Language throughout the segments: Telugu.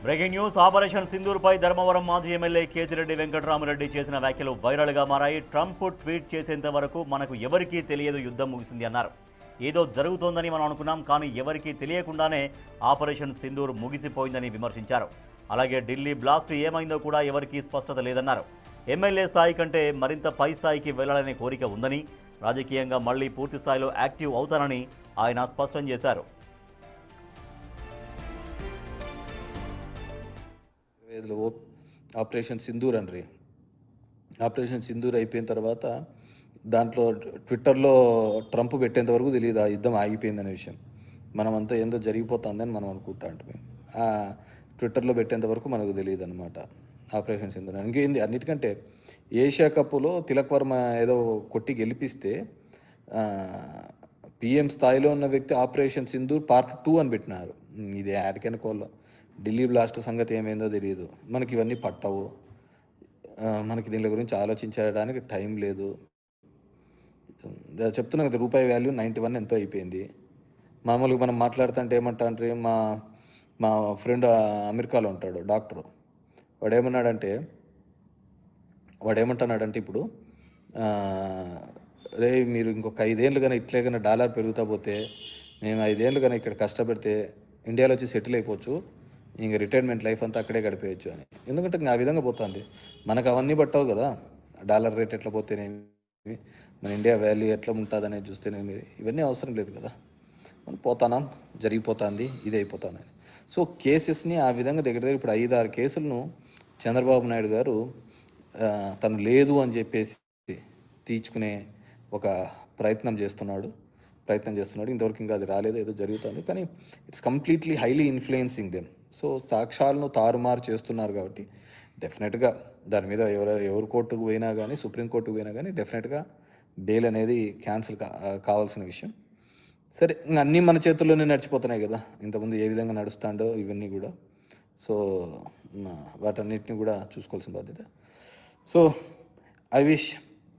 బ్రేకింగ్ న్యూస్ ఆపరేషన్ సింధూర్పై ధర్మవరం మాజీ ఎమ్మెల్యే కేతిరెడ్డి వెంకటరామరెడ్డి చేసిన వ్యాఖ్యలు వైరల్గా మారాయి. ట్రంప్ ట్వీట్ చేసేంత వరకు మనకు ఎవరికీ తెలియదు యుద్ధం ముగిసింది అన్నారు. ఏదో జరుగుతోందని మనం అనుకున్నాం, కానీ ఎవరికీ తెలియకుండానే ఆపరేషన్ సింధూర్ ముగిసిపోయిందని విమర్శించారు. అలాగే ఢిల్లీ బ్లాస్ట్ ఏమైందో కూడా ఎవరికీ స్పష్టత లేదన్నారు. ఎమ్మెల్యే స్థాయి కంటే మరింత పై స్థాయికి వెళ్లాలనే కోరిక ఉందని, రాజకీయంగా మళ్లీ పూర్తి స్థాయిలో యాక్టివ్ అవుతానని ఆయన స్పష్టం చేశారు. ఆపరేషన్ సింధూర్ అండి. ఆపరేషన్ సింధూర్ అయిపోయిన తర్వాత దాంట్లో ట్విట్టర్లో ట్రంప్ పెట్టేంత వరకు తెలియదు ఆ యుద్ధం ఆగిపోయిందనే విషయం. మనమంతా ఏందో జరిగిపోతుందని మనం అనుకుంటా అంటే ఆ ట్విట్టర్లో పెట్టేంత వరకు మనకు తెలియదు అనమాట ఆపరేషన్ సింధూర్. ఇంకేంది అన్నిటికంటే ఏషియా కప్లో తిలక్ వర్మ ఏదో కొట్టి గెలిపిస్తే పిఎం స్థాయిలో ఉన్న వ్యక్తి ఆపరేషన్ సింధూర్ పార్ట్ 2 అని పెట్టినారు. ఇది యాడికెనుకోల్లో ఢిల్లీ బ్లాస్ట్ సంగతి ఏమైందో తెలియదు. మనకి ఇవన్నీ పట్టవు, మనకి దీని గురించి ఆలోచించడానికి టైం లేదు. చెప్తున్నా కదా, రూపాయి వాల్యూ 91 ఎంతో అయిపోయింది. మామూలుగా మనం మాట్లాడుతుంటే ఏమంటా అంటే మా మా ఫ్రెండ్ అమెరికాలో ఉంటాడు డాక్టరు. వాడు ఏమంటున్నాడంటే ఇప్పుడు రే మీరు ఇంకొక 5 ఏళ్ళు కానీ ఇట్లే కానీ డాలర్ పెరుగుతా పోతే మేము 5 ఏళ్ళు కానీ ఇక్కడ కష్టపడితే ఇండియాలో వచ్చి సెటిల్ అయిపోవచ్చు, ఇంక రిటైర్మెంట్ లైఫ్ అంతా అక్కడే గడిపేయచ్చు అని. ఎందుకంటే ఇంకా ఆ విధంగా పోతుంది. మనకు అవన్నీ పట్టవు కదా, డాలర్ రేట్ ఎట్లా పోతేనేమి, మన ఇండియా వాల్యూ ఎట్లా ఉంటుంది అనేది చూస్తేనేమి, ఇవన్నీ అవసరం లేదు కదా. మనం పోతానాం, జరిగిపోతుంది, ఇది అయిపోతానని. సో కేసెస్ని ఆ విధంగా దగ్గర దగ్గర ఇప్పుడు 5-6 కేసులను చంద్రబాబు నాయుడు గారు తను లేదు అని చెప్పేసి తీర్చుకునే ఒక ప్రయత్నం చేస్తున్నాడు. ఇంతవరకు ఇంకా అది రాలేదు, ఏదో జరుగుతుంది. కానీ it's completely highly influencing them. So సాక్ష్యాలను తారుమారు చేస్తున్నారు కాబట్టి డెఫినెట్గా దాని మీద ఎవరు కోర్టుకు పోయినా కానీ, సుప్రీంకోర్టుకు పోయినా కానీ డెఫినెట్గా బెయిల్ అనేది క్యాన్సిల్ కావాల్సిన విషయం. సరే, ఇంకా అన్నీ మన చేతుల్లోనే నడిచిపోతున్నాయి కదా, ఇంతకుముందు ఏ విధంగా నడుస్తాడో ఇవన్నీ కూడా. సో వాటన్నిటిని కూడా చూసుకోవాల్సిన బాధ్యత. So I wish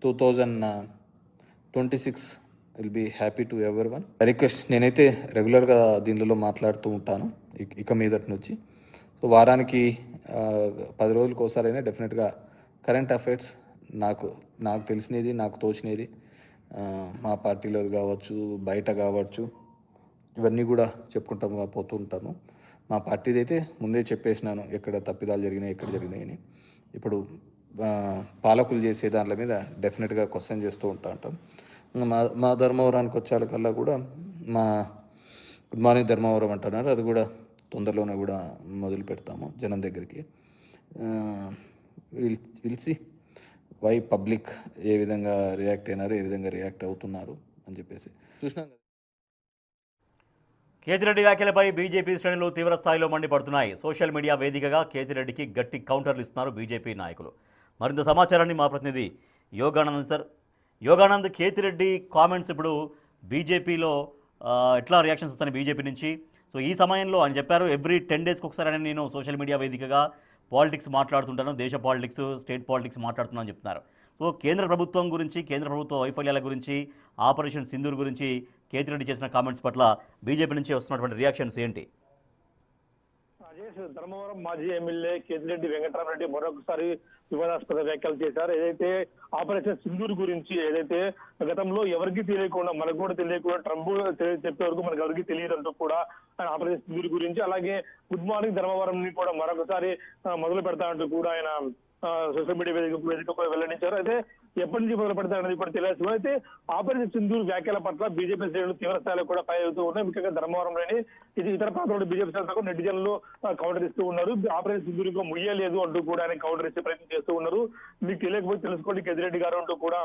2026 will be happy to everyone. Request, నేనైతే రెగ్యులర్గా దీనిలో మాట్లాడుతూ ఉంటాను ఇక మీదటి నుంచి. సో వారానికి 10 రోజులకు ఒకసారైనా డెఫినెట్గా కరెంట్ అఫైర్స్ నాకు తెలిసినది, నాకు తోచినది, మా పార్టీలో కావచ్చు, బయట కావచ్చు, ఇవన్నీ కూడా చెప్పుకుంటూ పోతూ ఉంటాను. మా పార్టీది అయితే ముందే చెప్పేసినాను ఎక్కడ తప్పిదాలు జరిగినాయి, ఎక్కడ జరిగినాయని. ఇప్పుడు పాలకులు చేసే దాంట్ల మీద డెఫినెట్గా క్వశ్చన్ చేస్తూ ఉంటాం. మా ధర్మవరానికి వచ్చేకల్లా కూడా మా గుడ్ మార్నింగ్ ధర్మవరం అంటున్నారు, అది కూడా తొందరలోనే కూడా మొదలు పెడతాము జనం దగ్గరికి. విల్సి వై పబ్లిక్ ఏ విధంగా రియాక్ట్ అయినారు, ఏ విధంగా రియాక్ట్ అవుతున్నారు అని చెప్పేసి చూసినాం. కేతిరెడ్డి వ్యాఖ్యలపై బీజేపీ శ్రేణులు తీవ్ర స్థాయిలో మండిపడుతున్నాయి. సోషల్ మీడియా వేదికగా కేతిరెడ్డికి గట్టి కౌంటర్లు ఇస్తున్నారు బీజేపీ నాయకులు. మరింత సమాచారాన్ని మా ప్రతినిధి యోగానంద్ కేతిరెడ్డి కామెంట్స్ ఇప్పుడు బీజేపీలో ఎట్లా రియాక్షన్స్ వస్తాయి బీజేపీ నుంచి? సో ఈ సమయంలో అని చెప్పారు, ఎవ్రీ 10 డేస్కి ఒకసారి నేను సోషల్ మీడియా వేదికగా పాలిటిక్స్ మాట్లాడుతుంటాను, దేశ పాలిటిక్స్, స్టేట్ పాలిటిక్స్ మాట్లాడుతున్నాను అని చెప్తున్నారు. సో కేంద్ర ప్రభుత్వం గురించి, కేంద్ర ప్రభుత్వ వైఫల్యాల గురించి, ఆపరేషన్ సింధూర్ గురించి కేతిరెడ్డి చేసిన కామెంట్స్ పట్ల బీజేపీ నుంచి వస్తున్నటువంటి రియాక్షన్స్ ఏంటి? ధర్మవరం మాజీ ఎమ్మెల్యే కేతిరెడ్డి వెంకటరామరెడ్డి మరొకసారి వివాదాస్పద వ్యాఖ్యలు చేశారు. ఏదైతే ఆపరేషన్ సింధూర్ గురించి, ఏదైతే గతంలో ఎవరికి తెలియకుండా, మనకు కూడా తెలియకుండా ట్రంప్ చెప్పే వరకు మనకు ఎవరికి తెలియదంటూ కూడా ఆయన ఆపరేషన్ సింధూర్ గురించి, అలాగే గుడ్ మార్నింగ్ ధర్మవరం ని కూడా మరొకసారి మొదలు పెడతానంటూ కూడా ఆయన సోషల్ మీడియా వేదికపై వెల్లడించారు. అయితే ఎప్పటి నుంచి మొదలు పెడతారనేది కూడా తెలియదు. అయితే ఆపరేషన్ సింధూర్ వ్యాఖ్యల పట్ల బీజేపీ శ్రేణులు తీవ్ర స్థాయిలో కూడా ఫైర్ అవుతూ ఉన్నాయి. ముఖ్యంగా ధర్మవరంలోని ఇతర ప్రాంతాల్లో బీజేపీ శ్రేణులకు నెటిజన్లు కౌంటర్ ఇస్తూ ఉన్నారు. ఆపరేషన్ సింధూర్ ఇంకా ముయ్యలేదు అంటూ కూడా ఆయన కౌంటర్ ఇచ్చే ప్రయత్నం చేస్తూ ఉన్నారు. మీకు తెలియకపోతే తెలుసుకోండి కేతిరెడ్డి గారు అంటూ కూడా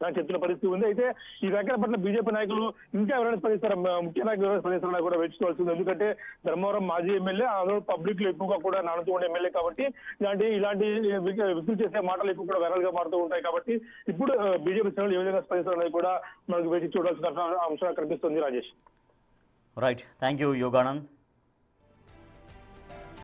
చెప్తున్న పరిస్థితి ఉంది. అయితే ఈ వ్యాఖ్యల పట్ల బీజేపీ నాయకులు ఇంకా ఎవరైనా స్పందిస్తారా, ముఖ్య నాయకులు ఎవరైనా స్పందిస్తారని కూడా వేచుకోవాల్సింది. ఎందుకంటే ధర్మవరం మాజీ ఎమ్మెల్యే, అందులో పబ్లిక్ లో ఎక్కువగా కూడా నానుతూ ఉండే ఎమ్మెల్యే కాబట్టి ఇలాంటి వ్యక్తులు చేసే మాటలు ఎక్కువ కూడా వైరల్ గా మారుతూ ఉంటాయి. కాబట్టి ఇప్పుడు బీజేపీ శ్రేణులు ఏ విధంగా స్పందిస్తారనేది కూడా మనకు వేచి చూడాల్సిన అంశంగా కనిపిస్తుంది. Rajesh. Right, thank you Yoganand.